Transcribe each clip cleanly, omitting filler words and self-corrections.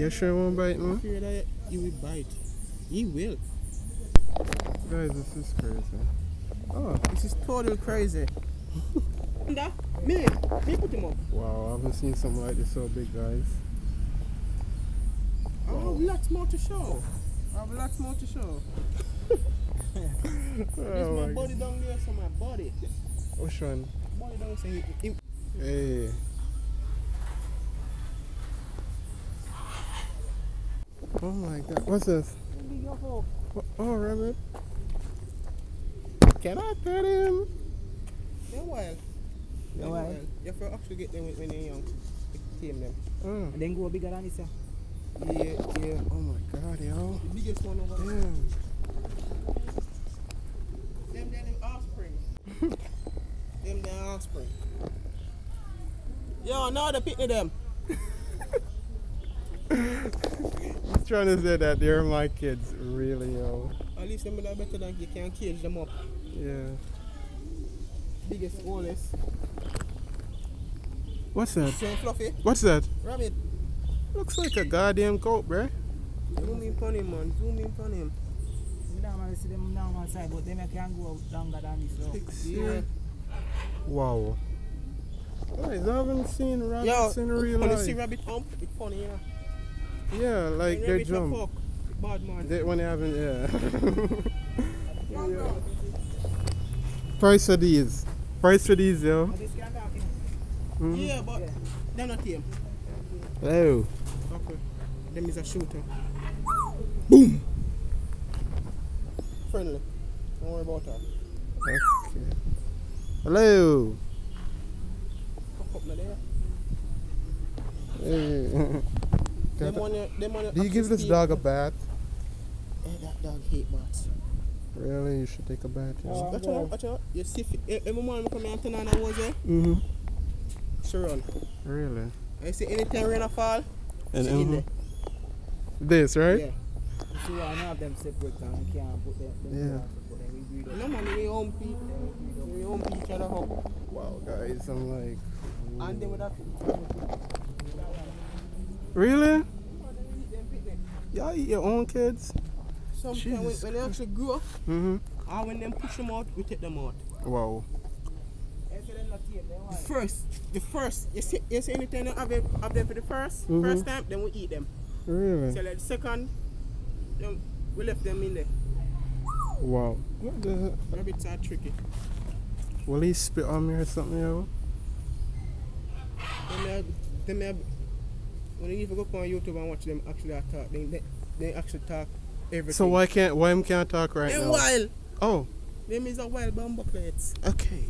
You sure won't bite, man? I'm sure that he will bite. He will. Guys, this is crazy. Oh, this is totally crazy. Me put him up. Wow, I haven't seen something like this so big, guys. Oh, lots more to show. I have lots more to show. This my body down there, so my body. Which one? Body down there. Hey. Oh my god, what's this? Oh, rabbit. Can I pet him? They're wild. They're wild. You have to actually get them when they're young. Tame them. And then go bigger than this, yeah. Yeah. Oh my god, yo. The biggest one over there. Damn. Them offspring. Them offspring. Yo, now they picking them. He's trying to say that they're my kids, really, yo. At least them are better than you can cage them up. Yeah. Biggest, oldest. What's that? So fluffy. What's that? Rabbit. Looks like a goddamn goat, bruh. Zoom in on him, man. Zoom in on him. You don't want to see them down one side, but them can go longer than this. Yeah. Wow. Guys, I haven't seen rabbits in real life. When you see rabbit hump, it's funny, yeah. Yeah, like they jump. Fuck, bad man. When they haven't, yeah. Price for these. Price for these, yo. Mm-hmm. Yeah, but they're not tame. Hello. Okay. Them is a shooter. Boom! Friendly. Don't worry about that. Okay. Hello. Fuck up there. Hey. Do you give this dog a bath? Hey, that dog hate baths. Really? You should take a bath. Yeah. Watch out. You see, every morning I come here and turn on that was there. Mm-hmm. She run. Really? I see anytime rain fall, and she in there. This, right? Yeah. See why I know them separate and you can't put them. Yeah. No man, we home each other up. Wow, guys, I'm like. Ooh. And they would have. Really? Y'all eat your own kids? Sometimes when they actually grow up, and when them push them out, we take them out. Wow. The first, you see anything that have them for the first time, then we eat them. Really? So like the second, then we left them in there. Wow. What the heck? Rabbits are tricky. Will he spit on me or something, yo? When you even go on YouTube and watch them actually talk, they actually talk everything. So why can't talk right now? They're wild. Oh. Them is a wild bamboo plates. Okay.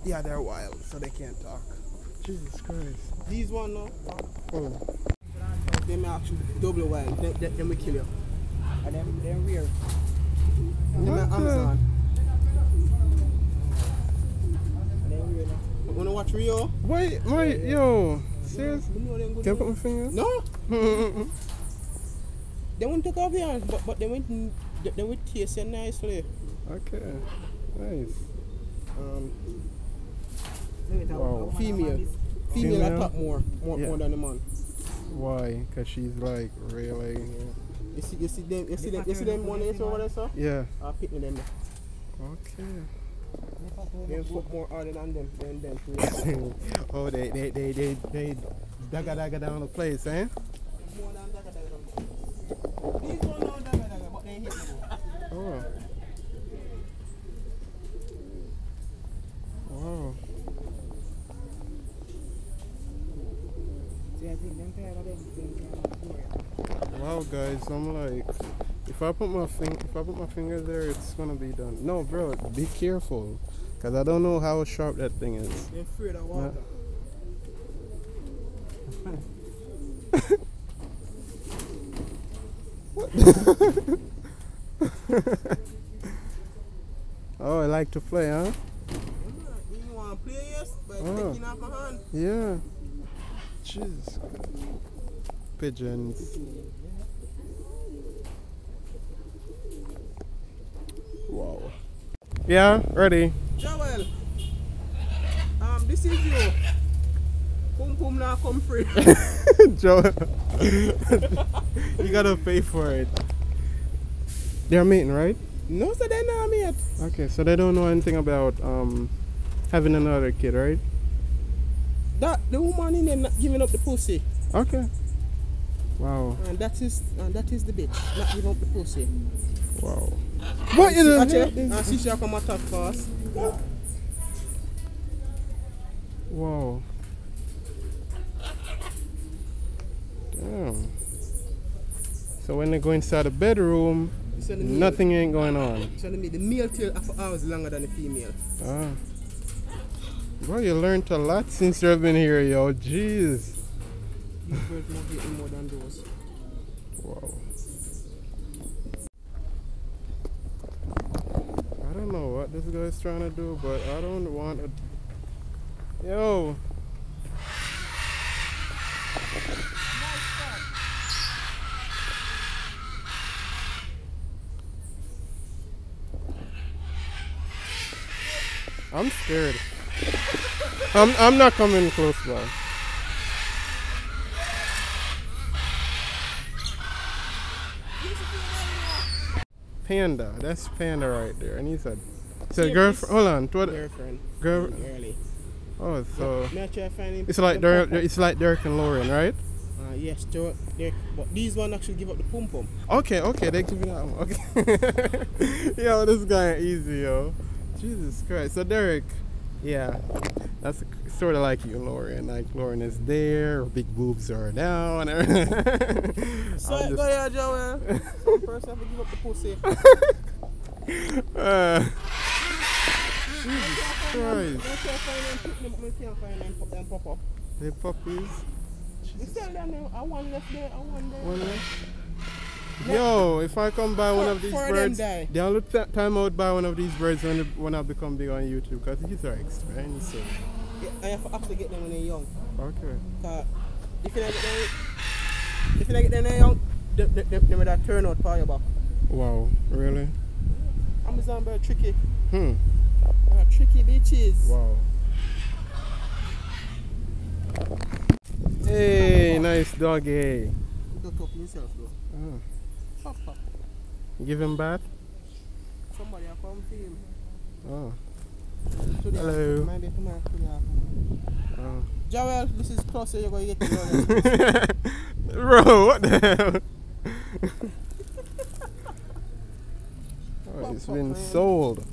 Yeah, they're wild, so they can't talk. Jesus Christ. These one now. Oh. Them are actually double wild. Them will kill you. And they're weird. Them are Amazon. And they're weird. Wanna watch Rio? Wait, yo. Serious? Can I put my finger? No. They won't take off your hands, but they went taste you nicely. Okay. Nice. Wow. Female attack more than the man. Why? Cause she's like really. You see them one is over there, sir? Yeah. I'll pick them. Okay. They put more harder than them too. Oh, they dagga down the place, eh? More than dagga. These one now dagga, but they hit me. Oh. Wow. See, I think them tired of them things. Wow, guys, I'm like, if I put my finger there, it's gonna be done. No, bro, be careful, cause I don't know how sharp that thing is. They're afraid of water. Oh, I like to play, huh? You want to play, yes? By taking off my hand. Yeah. Jesus. Pigeons. Wow. Yeah, ready. Joel, this is you. Pum pum now come free. Joe, you gotta pay for it. They're mating, right? No, so they're not mate. Okay, so they don't know anything about having another kid, right? That the woman in there not giving up the pussy. Okay. Wow. And that is the bitch, not giving up the pussy. Wow. What you doing? And she shall come attack fast. Wow. Damn. So when they go inside the bedroom, nothing ain't going on. So the male tail half hours longer than the female. Ah. Bro, you learned a lot since you've been here, yo. Jeez. These birds must be eating more than those. Wow. I don't know what this guy's trying to do, but I don't want to. Yo. I'm scared. I'm not coming close by. Panda, that's Panda right there. And he said, girlfriend. Hold on, what? Girlfriend. Early. Oh, so it's like Derrick and Lauren, right? Yes, Derrick. But these one actually give up the pum pum. Okay, they give it out. Okay. Yo, this guy ain't easy, yo. Jesus Christ. So Derrick, yeah, that's sort of like you, Lauren. Like Lauren is there, big boobs are down. So go here, Joel. Some person have to give up the pussy. Jesus Christ. We can't find them pop up. The puppies. You tell them I want left there, I want there. One left? Yo, if I come buy one of these birds, the only time I would buy one of these birds when I become big on YouTube, because these are expensive. Yeah, I have to actually get them when they're young. Okay. Cause if you not get them when they're young, they will turn out for your back. Wow, really? Amazon bird tricky. Tricky bitches. Wow. Hey, nice doggy. Don't talk to yourself though. Oh. Pop. You give him bath? Somebody will come see him. Oh. Today, hello. Maybe tomorrow. Oh. Joel, this is closer you're going to get to Bro, what the hell? Oh, it's been sold.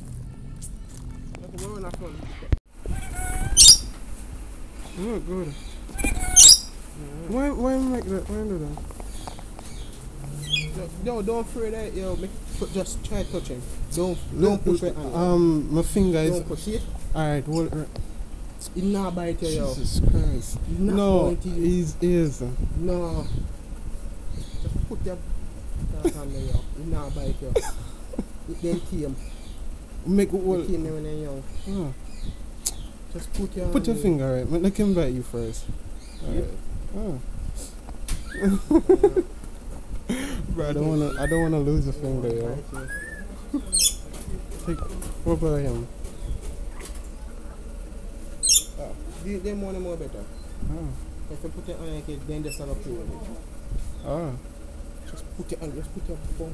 Oh, good. Why like that? Why do that? No, don't afraid that. Yo, just try touching. Don't push it. My finger is. Don't push it. Alright, what? It's not bite you, yo. Jesus Christ. No, his ears. No. Just put your hand there, yo. It's not bite you. It then tame. Make what? Tame them when they're young. Oh. Just put your finger right. Let him bite you first. Alright. Oh. Bro, I don't wanna lose a finger, yo. Take what about him? Them one more better. Oh. If you put it on your kid, then just have a play with it. Oh. Just put it on, just put your bum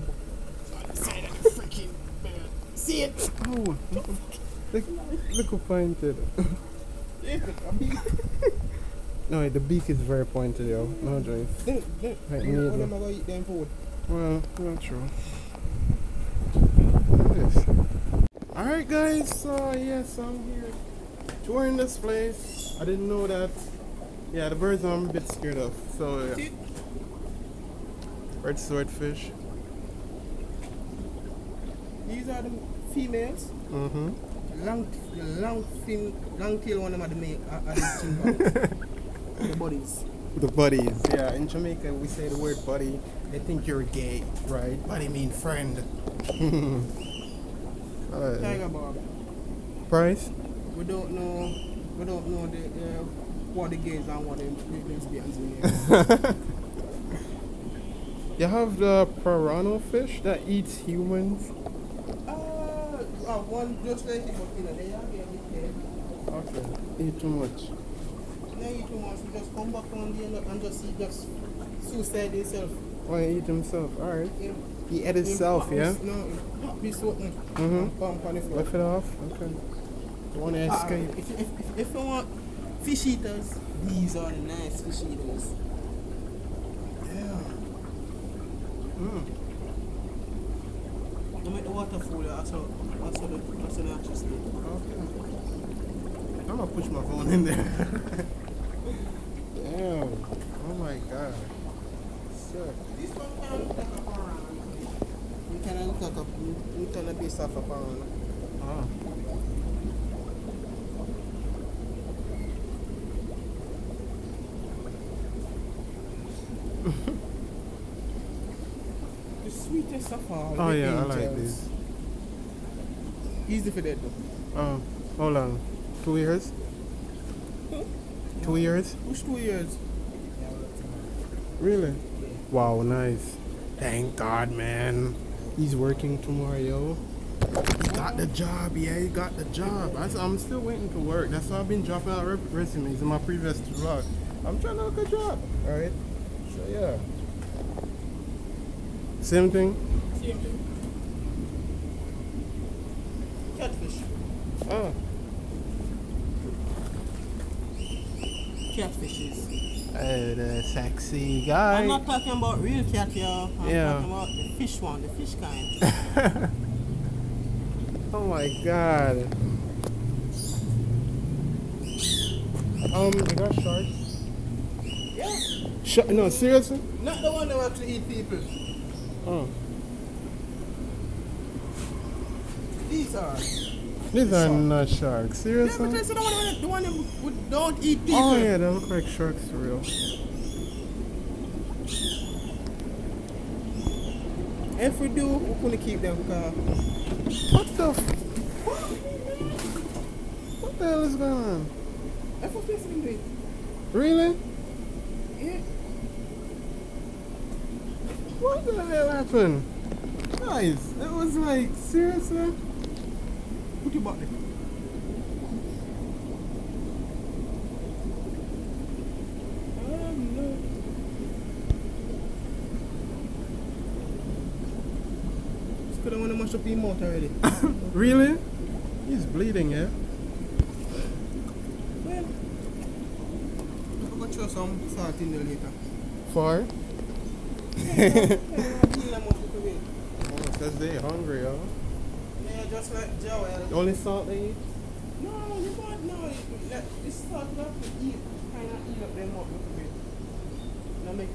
on the side of the freaking bed. See it? Oh. Look how pointed. No, the beak is very pointed, yo. No joy. Then what am I going to eat them food? Well, not true. Yes. Alright guys, so yes, I'm here touring this place. I didn't know that Yeah, the birds I'm a bit scared of. So yeah. See? Red swordfish. These are the females. Mm-hmm. Long tail one of them are the chimpanzees. The bodies. The buddies. Yeah, in Jamaica we say the word buddy. They think you're gay, right? Buddy mean friend. Tiger Bob. Price? We don't know the what the gays and what the lesbians in here. You have the Parrot fish that eats humans. One just like it, but they are getting big. Okay. Eat too much. They eat too much. We just come back on the end and just suicide himself. Why eat himself? Alright. He ate himself, Him yeah? No, be something. Pump on the floor. Lift it off? Okay. You want to escape? If you want fish eaters, these are the nice fish eaters. Yeah. You make the water full, that's how the natural state. Okay. I'm gonna push my phone in there. Damn. Oh my god. Sick. This one can look like a parrot. You can look like a base of a parrot. Oh. The sweetest of all. Oh the yeah, I angels. like this. Easy for that though. Oh, hold on. 2 years? 2 years? Which 2 years? Really? Wow, nice. Thank God, man. He's working tomorrow, yo. He got the job, yeah, he got the job. I'm still waiting to work. That's why I've been dropping out resumes in my previous vlog. I'm trying to look a job, alright? So, yeah. Same thing? Same thing. Catfish. Oh. Catfishes. The sexy guy. I'm not talking about real cat, yo. I'm Yeah. talking about the fish one, the fish kind. Oh my god. You got sharks? Yeah. No, seriously? Not the one that actually eat people. Oh. These are. These are not sharks. Yeah, Seriously? but that's the one that don't eat people. Oh yeah, they look like sharks for real. If we do, we're gonna keep them because What the What the hell is going on? if we're facing them, Really? yeah. What the hell happened? Guys, it was like, seriously? Put your butt there. No. Just could have want to mash up your mouth already. Really? He's bleeding, yeah? Well, I'm going to throw some salt in there later. Far? Yeah, Because they're hungry, huh? just like Joel. The only salt they eat? No, you don't know. This salt not to eat, kind of eat up them up a little bit. Now make it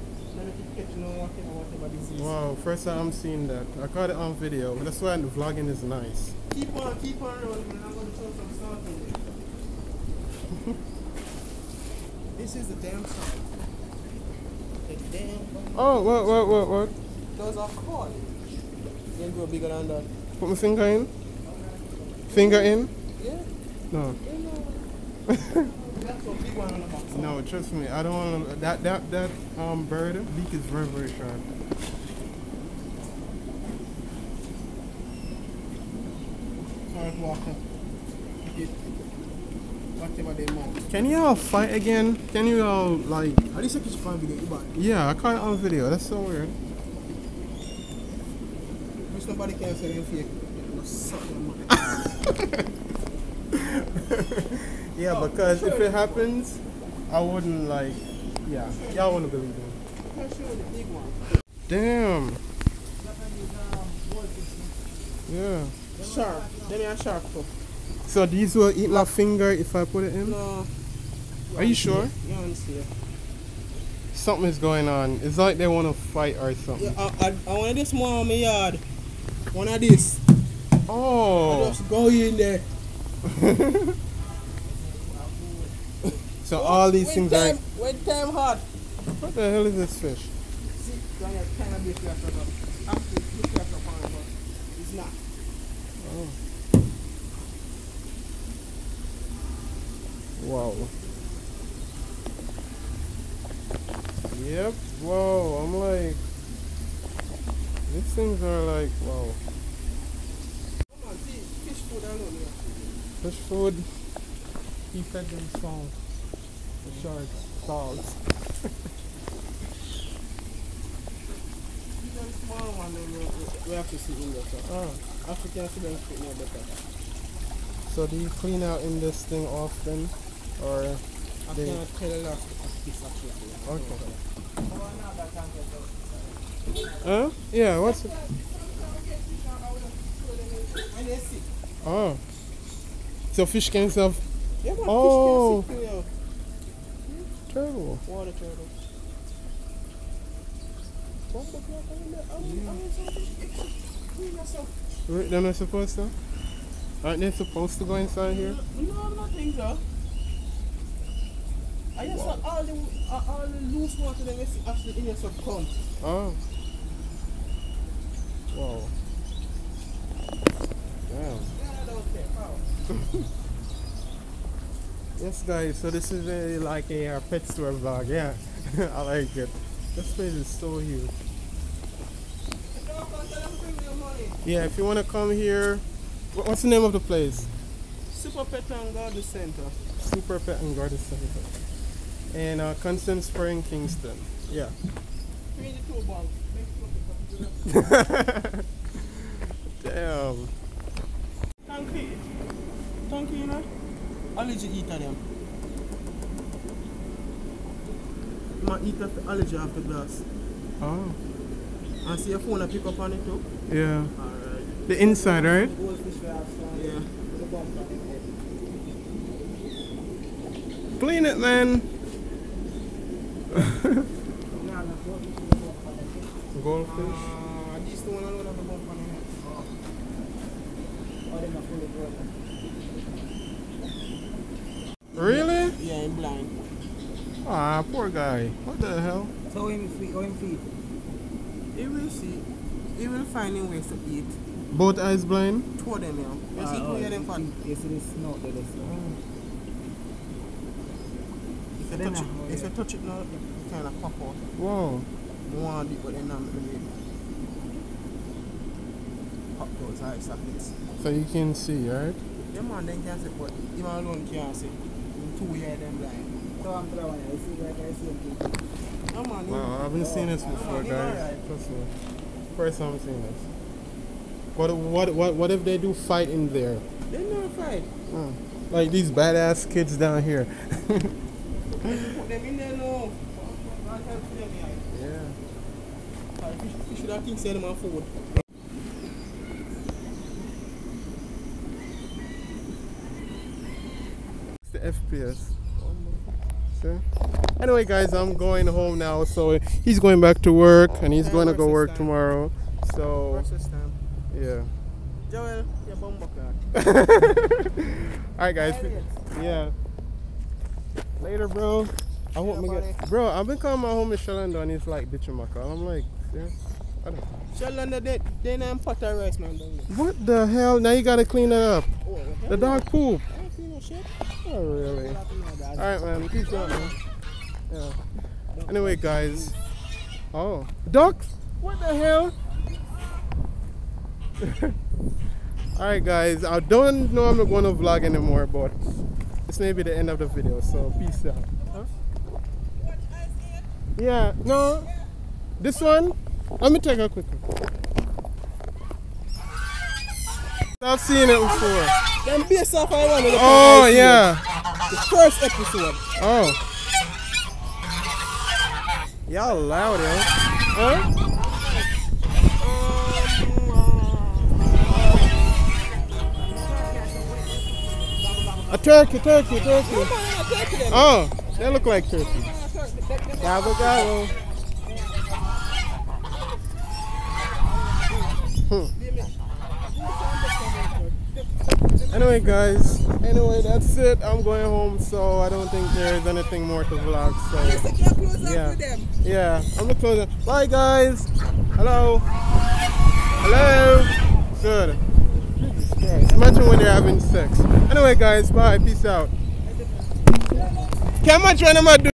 catch whatever disease. Wow, first time I'm seeing that. I caught it on video. That's why the vlogging is nice. Keep on rolling, and I'm going to throw some salt in there. This is the damn salt. The damn. Oh, what? Those are cod. They grow bigger than that. Put my finger in? Finger in? Yeah. No. That's a big one on the box. No, trust me. I don't want to. That bird beak is very, very sharp. Salt water. Whatever they want. Can you all fight again? Can you all, like. At least I can find video. You bad. Yeah, I caught it on video. That's so weird. Which nobody can say you're fake. You suck your mouth. Yeah, because if it happens, I wouldn't like. Yeah, y'all wouldn't believe me. I'll show you the big one. Damn. That one is Yeah. Shark. Then you have shark too. So these will eat my finger if I put it in? No. Are you sure? Yeah, I'm sure. Something is going on. It's like they want to fight or something. Yeah, I want this one on my yard. One of this. Oh. I just go in there. So all these things are... When time hot. What the hell is this fish? See, kind of be careful about. Actually, be careful upon it, but it's not. Oh. Wow. Yep. Whoa. I'm like... These things are like... Wow. Come on, see, fish food alone here. Fish food. He fed them salt. The sharks. Salt. Even small one, then we have to sit in there. So. Oh. Africans see them fit more better. So do you clean out in this thing often? Or... I cannot tell a lot of this actually. Okay. Huh? Yeah, what's it? When they sick. Oh. So fish can self... Yeah, man, Oh. fish can sick too, yeah. Turtle. Water turtle. What's the black one in there? I want some fish. Clean yourself. They're not supposed to? Aren't they supposed to go inside here? No, I'm not think so. I just saw all the loose water that we see actually in your sub count. Oh. Wow. Damn. Yeah, that was fair. Wow. Yes, guys. So this is like a pet store vlog. Yeah, I like it. This place is so huge. Yeah, if you want to come here, what's the name of the place? Super Pet and Garden Center. Super Pet and Garden Center. And Constant Spring, Kingston. Yeah. 22 bucks. Damn. Thank you. Thank you, you know. Allergy eat of them. You might eat of the allergy off the glass. Oh. And see your phone and pick up on it too? Yeah. Alright. The inside, right? Yeah. Clean it, man. Goldfish. This the one I don't have the bump on it. Really? Yeah, I'm blind. Ah, poor guy. What the hell? So how him feed? He will see. He will find him ways to eat. Both eyes blind? Two of them, yeah. You see, two of them fat. You see this snout there, this If you touch it now, it kind of pop out. Whoa. You want it, but then not really pop those eye sockets. So you can see, right? Yeah, man, then can see, but even alone can't see. In 2 years, them blind. So I'm trying to see like I see him. No, man. Wow, I haven't seen this before, guys. Trust me. First time I'm seeing this. What if they do fight in there? They never fight. Like these badass kids down here. Put them in there, no. Yeah. You should have things send them on food. It's the FPS. See? Anyway, guys, I'm going home now. So he's going back to work, and he's going to go work tomorrow. So Versus time. yeah. Joel, you're bum buck. Alright, guys. Yeah. Later, bro. I want me get. Bro, I've been calling my homie Shellando, and he's like bitching my call. I'm like, yeah. I don't. Shellando, they name pot of rice, man. Down there. What the hell? Now you gotta clean that up. Oh, The dog poop. I don't see no shit. Oh, really? Alright, man. Peace out, man. Yeah. Anyway, guys. Oh. Ducks? What the hell? Alright, guys. I don't know I'm not going to vlog anymore, but this may be the end of the video. So, peace out. Huh? Yeah. No. This one? Let me take a quick one. I've seen it before. Them base off I want. Oh, yeah. The first episode. Oh. Y'all loud, yo. Huh? A turkey. turkey then. Oh, they look like turkey. Gobble, gobble. Anyway, guys, that's it. I'm going home, so I don't think there's anything more to vlog. So yeah, I'm gonna close up. Bye, guys. Hello. Good. Jesus Christ. Imagine when they're having sex. Anyway, guys, bye. Peace out. How much when am I doing?